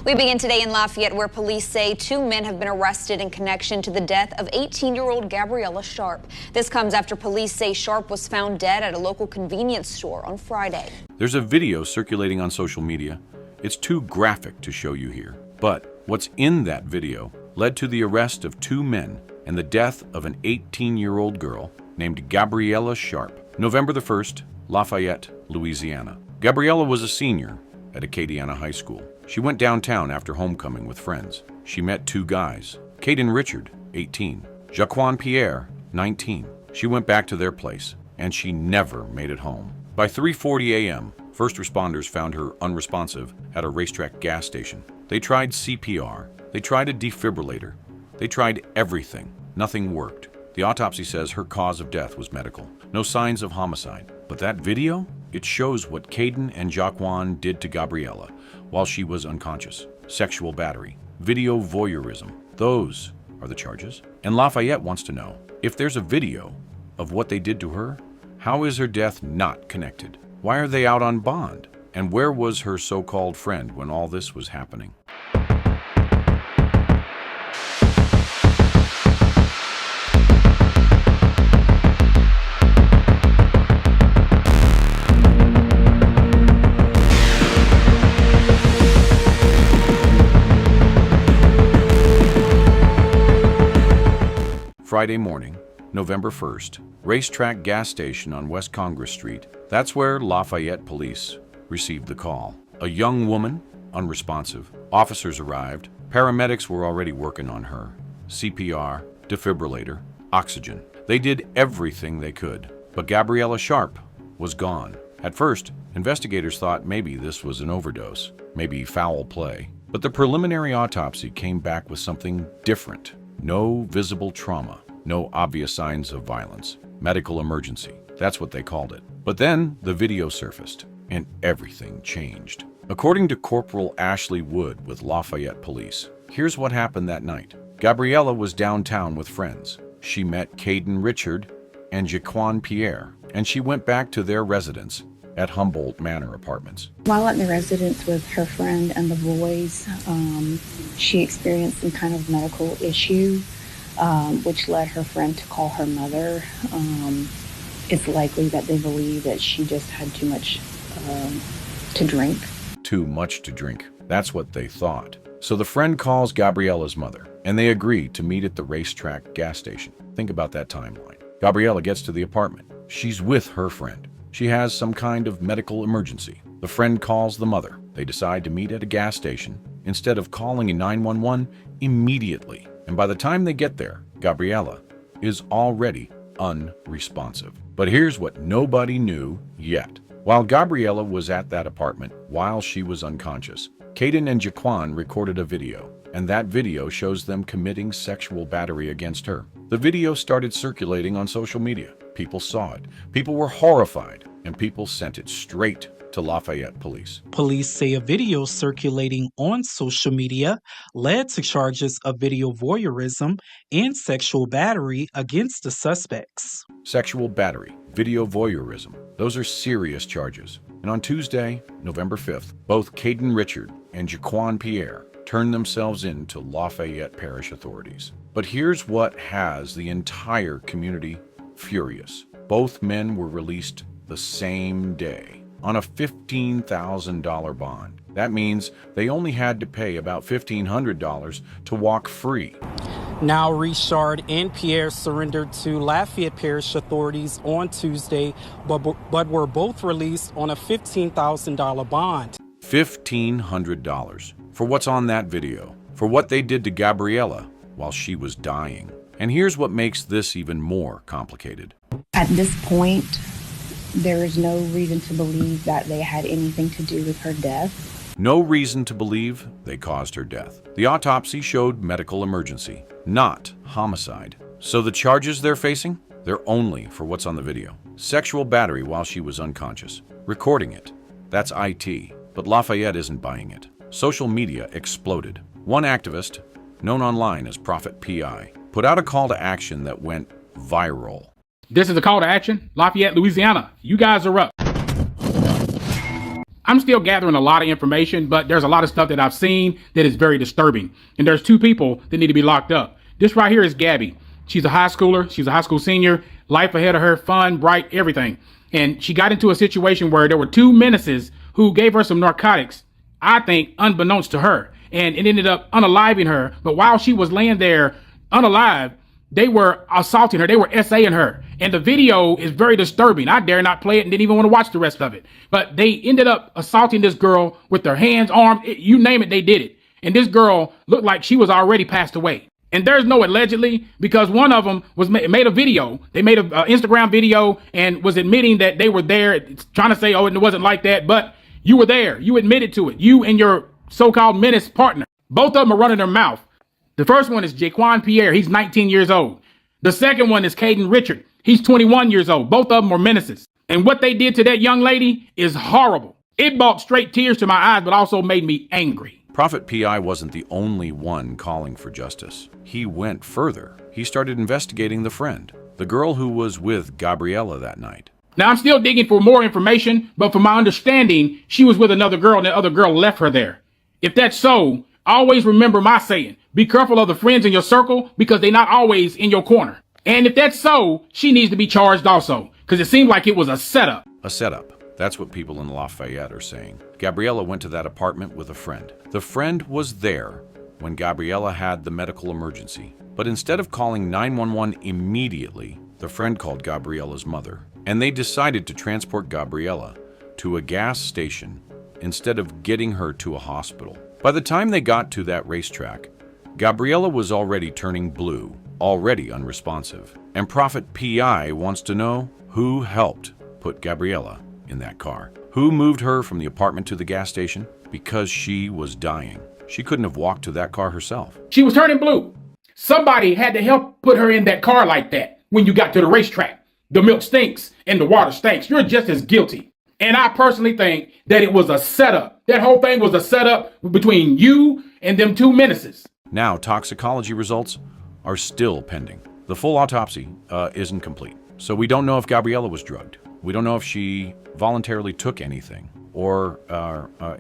We begin today in Lafayette, where police say 2 men have been arrested in connection to the death of 18-year-old Gabriella Sharp. This comes after police say Sharp was found dead at a local convenience store on Friday. There's a video circulating on social media. It's too graphic to show you here, but what's in that video led to the arrest of 2 men and the death of an 18-year-old girl named Gabriella Sharp. November the 1st, Lafayette, Louisiana. Gabriella was a senior at Acadiana High School. She went downtown after homecoming with friends. She met 2 guys, Klled, 18, Jaquan Pierre, 19. She went back to their place, and she never made it home. By 3:40 a.m., first responders found her unresponsive at a racetrack gas station. They tried CPR. They tried a defibrillator. They tried everything. Nothing worked. The autopsy says her cause of death was medical. No signs of homicide. But that video? It shows what Klled and Jaquan did to Gabriella while she was unconscious. Sexual battery, video voyeurism. Those are the charges. And Lafayette wants to know, if there's a video of what they did to her, how is her death not connected? Why are they out on bond? And where was her so-called friend when all this was happening? Friday morning, November 1st, racetrack gas station on West Congress Street. That's where Lafayette police received the call. A young woman, unresponsive. Officers arrived. Paramedics were already working on her. CPR, defibrillator, oxygen. They did everything they could. But Gabriella Sharp was gone. At first, investigators thought maybe this was an overdose, maybe foul play. But the preliminary autopsy came back with something different. No visible trauma, no obvious signs of violence. Medical emergency, that's what they called it. But then the video surfaced, and everything changed. According to Corporal Ashley Wood with Lafayette Police, here's what happened that night. Gabriella was downtown with friends. She met Klled and Jaquan Pierre, and she went back to their residence at Humboldt Manor Apartments. While at the residence with her friend and the boys, she experienced some kind of medical issue, which led her friend to call her mother. It's likely that they believe that she just had too much to drink. Too much to drink. That's what they thought. So the friend calls Gabriella's mother, and they agree to meet at the racetrack gas station. Think about that timeline. Gabriella gets to the apartment. She's with her friend. She has some kind of medical emergency. The friend calls the mother. They decide to meet at a gas station instead of calling 911 immediately. And by the time they get there, Gabriella is already unresponsive. But here's what nobody knew yet. While Gabriella was at that apartment, while she was unconscious, Klled and Jaquan recorded a video, and that video shows them committing sexual battery against her. The video started circulating on social media. People saw it. People were horrified, and people sent it straight to Lafayette Police. Police say a video circulating on social media led to charges of video voyeurism and sexual battery against the suspects. Sexual battery, video voyeurism, those are serious charges. And on Tuesday, November 5th, both Klled and Jaquan Pierre turned themselves in to Lafayette Parish authorities. But here's what has the entire community furious. Both men were released the same day on a $15,000 bond. That means they only had to pay about $1,500 to walk free. Now, Richard and Pierre surrendered to Lafayette Parish authorities on Tuesday, but were both released on a $15,000 bond. $1,500 for what's on that video, for what they did to Gabriella while she was dying. And here's what makes this even more complicated. At this point, there is no reason to believe that they had anything to do with her death. No reason to believe they caused her death. The autopsy showed medical emergency, not homicide. So the charges they're facing? They're only for what's on the video. Sexual battery while she was unconscious. Recording it. That's IT. But Lafayette isn't buying it. Social media exploded. One activist, known online as Prophet PI, put out a call to action that went viral. This is a call to action. Lafayette, Louisiana, you guys are up. I'm still gathering a lot of information, but there's a lot of stuff that I've seen that is very disturbing. And there's two people that need to be locked up. This right here is Gabby. She's a high schooler. She's a high school senior, life ahead of her, fun, bright, everything. And she got into a situation where there were two menaces who gave her some narcotics, I think, unbeknownst to her. And it ended up unaliving her. But while she was laying there unalive, they were assaulting her. They were SAing her. And the video is very disturbing. I dare not play it and didn't even want to watch the rest of it. But they ended up assaulting this girl with their hands, arms, you name it, they did it. And this girl looked like she was already passed away. And there's no allegedly, because one of them was made a video. They made an Instagram video and was admitting that they were there, trying to say, oh, it wasn't like that. But you were there. You admitted to it. You and your so-called menace partner. Both of them are running their mouth. The first one is Jaquan Pierre. He's 19 years old. The second one is Caden Richard. He's 21 years old. Both of them were menaces. And what they did to that young lady is horrible. It brought straight tears to my eyes, but also made me angry. Prophet P.I. wasn't the only one calling for justice. He went further. He started investigating the friend, the girl who was with Gabriella that night. Now, I'm still digging for more information, but from my understanding, she was with another girl and the other girl left her there. If that's so, always remember my saying, be careful of the friends in your circle because they're not always in your corner. And if that's so, she needs to be charged also, because it seemed like it was a setup. A setup. That's what people in Lafayette are saying. Gabriella went to that apartment with a friend. The friend was there when Gabriella had the medical emergency. But instead of calling 911 immediately, the friend called Gabriella's mother. And they decided to transport Gabriella to a gas station instead of getting her to a hospital. By the time they got to that racetrack, Gabriella was already turning blue, already unresponsive. And Prophet P.I. wants to know who helped put Gabriella in that car. Who moved her from the apartment to the gas station? Because she was dying. She couldn't have walked to that car herself. She was turning blue. Somebody had to help put her in that car like that when you got to the racetrack. The milk stinks and the water stinks. You're just as guilty. And I personally think that it was a setup. That whole thing was a setup between you and them two menaces. Now, toxicology results are still pending. The full autopsy isn't complete. So we don't know if Gabriella was drugged. We don't know if she voluntarily took anything or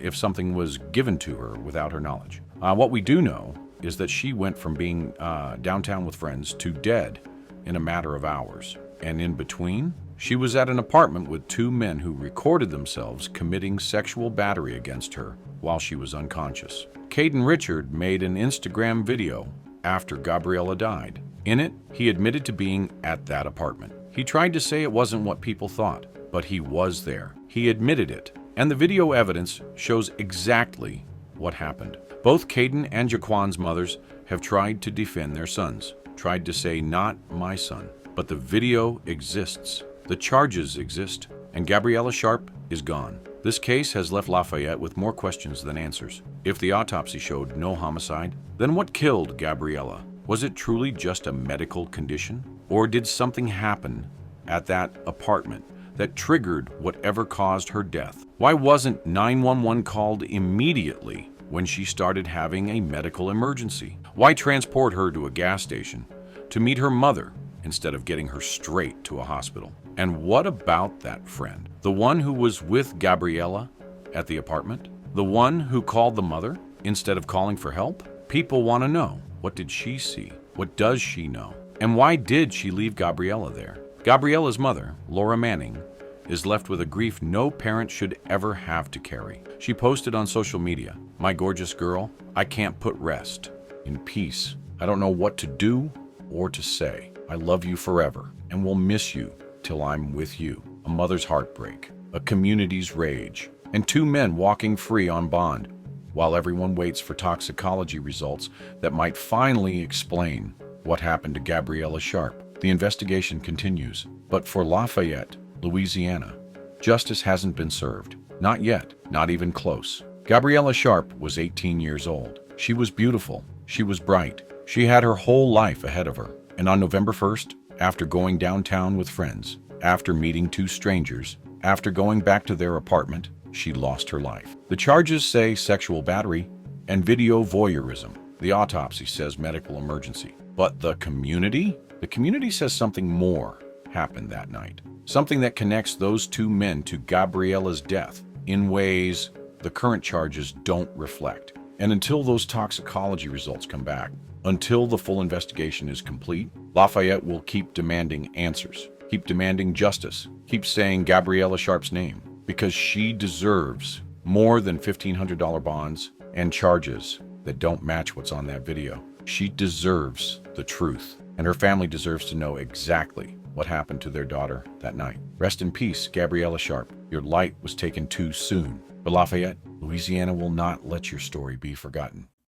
if something was given to her without her knowledge. What we do know is that she went from being downtown with friends to dead in a matter of hours. And in between, she was at an apartment with two men who recorded themselves committing sexual battery against her while she was unconscious. Caden Richard made an Instagram video after Gabriella died. In it, he admitted to being at that apartment. He tried to say it wasn't what people thought, but he was there. He admitted it, and the video evidence shows exactly what happened. Both Caden and Jaquan's mothers have tried to defend their sons, tried to say, not my son. But the video exists, the charges exist, and Gabriella Sharp is gone. This case has left Lafayette with more questions than answers. If the autopsy showed no homicide, then what killed Gabriella? Was it truly just a medical condition? Or did something happen at that apartment that triggered whatever caused her death? Why wasn't 911 called immediately when she started having a medical emergency? Why transport her to a gas station to meet her mother instead of getting her straight to a hospital? And what about that friend? The one who was with Gabriella at the apartment? The one who called the mother instead of calling for help? People want to know, what did she see? What does she know? And why did she leave Gabriella there? Gabriella's mother, Laura Manning, is left with a grief no parent should ever have to carry. She posted on social media, "My gorgeous girl, I can't put rest in peace. I don't know what to do or to say. I love you forever and will miss you till I'm with you." A mother's heartbreak, a community's rage, and two men walking free on bond while everyone waits for toxicology results that might finally explain what happened to Gabriella Sharp. The investigation continues, but for Lafayette, Louisiana, justice hasn't been served. Not yet, not even close. Gabriella Sharp was 18 years old. She was beautiful. She was bright. She had her whole life ahead of her. And on November 1st, after going downtown with friends, after meeting two strangers, after going back to their apartment, she lost her life. The charges say sexual battery and video voyeurism. The autopsy says medical emergency. But the community? The community says something more happened that night. Something that connects those two men to Gabriella's death in ways the current charges don't reflect. And until those toxicology results come back, until the full investigation is complete, Lafayette will keep demanding answers, keep demanding justice, keep saying Gabriella Sharp's name, because she deserves more than $1,500 bonds and charges that don't match what's on that video. She deserves the truth, and her family deserves to know exactly what happened to their daughter that night. Rest in peace, Gabriella Sharp. Your light was taken too soon. But Lafayette, Louisiana will not let your story be forgotten.